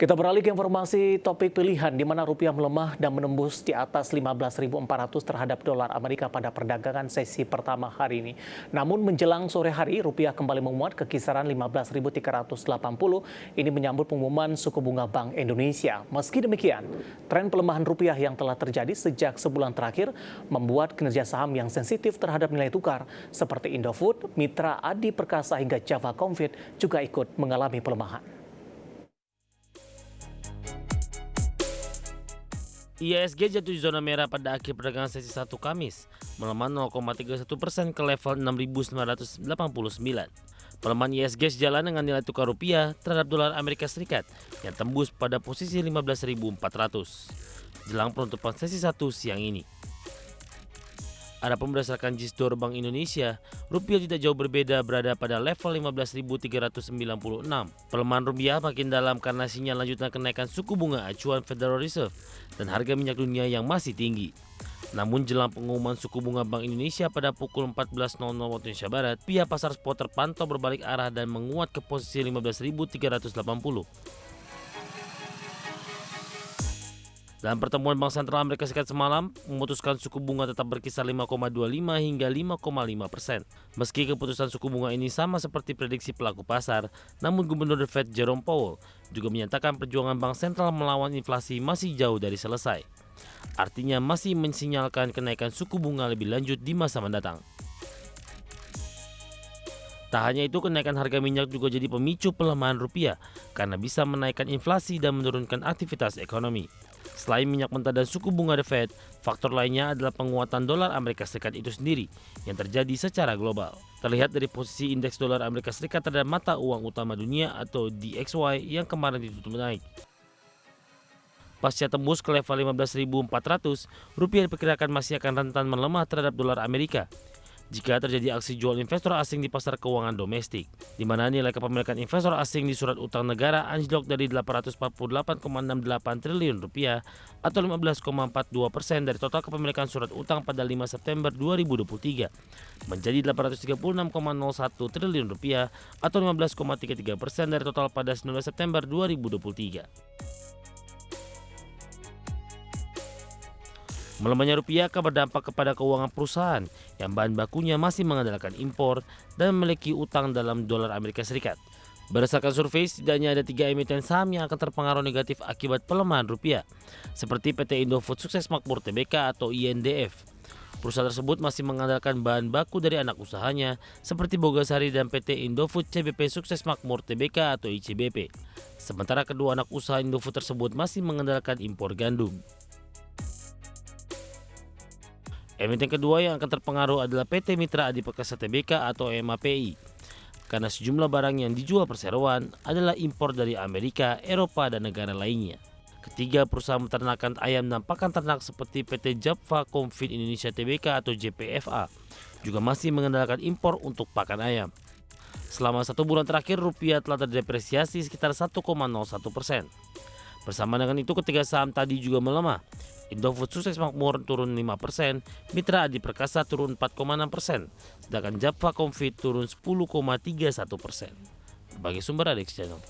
Kita beralih ke informasi topik pilihan di mana rupiah melemah dan menembus di atas 15.400 terhadap dolar Amerika pada perdagangan sesi pertama hari ini. Namun menjelang sore hari, rupiah kembali menguat ke kisaran 15.380. Ini menyambut pengumuman suku bunga Bank Indonesia. Meski demikian, tren pelemahan rupiah yang telah terjadi sejak sebulan terakhir membuat kinerja saham yang sensitif terhadap nilai tukar seperti Indofood, Mitra Adi Perkasa hingga Java Confit juga ikut mengalami pelemahan. IHSG jatuh di zona merah pada akhir perdagangan sesi 1 Kamis, melemah 0,31% ke level 6.989. Pelemahan IHSG sejalan dengan nilai tukar rupiah terhadap dolar Amerika Serikat yang tembus pada posisi 15.400 jelang penutupan sesi 1 siang ini. Adapun berdasarkan JISDOR Bank Indonesia, rupiah tidak jauh berbeda berada pada level 15.396. Pelemahan rupiah makin dalam karena sinyal lanjutan kenaikan suku bunga acuan Federal Reserve dan harga minyak dunia yang masih tinggi. Namun jelang pengumuman suku bunga Bank Indonesia pada pukul 14.00 waktu Indonesia Barat, pihak pasar spot terpantau berbalik arah dan menguat ke posisi 15.380. Dalam pertemuan Bank Sentral Amerika Serikat semalam, memutuskan suku bunga tetap berkisar 5,25 hingga 5,5%. Meski keputusan suku bunga ini sama seperti prediksi pelaku pasar, namun Gubernur The Fed Jerome Powell juga menyatakan perjuangan Bank Sentral melawan inflasi masih jauh dari selesai. Artinya masih mensinyalkan kenaikan suku bunga lebih lanjut di masa mendatang. Tak hanya itu, kenaikan harga minyak juga jadi pemicu pelemahan rupiah karena bisa menaikkan inflasi dan menurunkan aktivitas ekonomi. Selain minyak mentah dan suku bunga The Fed, faktor lainnya adalah penguatan dolar Amerika Serikat itu sendiri yang terjadi secara global. Terlihat dari posisi indeks dolar Amerika Serikat terhadap mata uang utama dunia atau DXY yang kemarin ditutup naik. Pasca tembus ke level 15.400, rupiah diperkirakan masih akan rentan melemah terhadap dolar Amerika jika terjadi aksi jual investor asing di pasar keuangan domestik, di mana nilai kepemilikan investor asing di surat utang negara anjlok dari 848,68 triliun rupiah atau 15,42% dari total kepemilikan surat utang pada 5 September 2023 menjadi 836,01 triliun rupiah atau 15,33% dari total pada 19 September 2023. Melemahnya rupiah akan berdampak kepada keuangan perusahaan yang bahan bakunya masih mengandalkan impor dan memiliki utang dalam dolar Amerika Serikat. Berdasarkan survei, setidaknya ada 3 emiten saham yang akan terpengaruh negatif akibat pelemahan rupiah, seperti PT Indofood Sukses Makmur Tbk atau INDF. Perusahaan tersebut masih mengandalkan bahan baku dari anak usahanya, seperti Bogasari dan PT Indofood CBP Sukses Makmur Tbk atau ICBP. Sementara kedua anak usaha Indofood tersebut masih mengandalkan impor gandum. Emiten kedua yang akan terpengaruh adalah PT Mitra Adi Perkasa Tbk atau MAPI, karena sejumlah barang yang dijual perseroan adalah impor dari Amerika, Eropa, dan negara lainnya. Ketiga perusahaan peternakan ayam dan pakan ternak seperti PT Java Confit Indonesia Tbk atau JPFA juga masih mengandalkan impor untuk pakan ayam. Selama 1 bulan terakhir, rupiah telah terdepresiasi sekitar 1,01%. Bersama dengan itu, ketiga saham tadi juga melemah. Indofood Sukses Makmur turun 5%, Mitra Adi Perkasa turun 4,6%, sedangkan Java Confit turun 10,31%. Berbagai sumber ada di channel.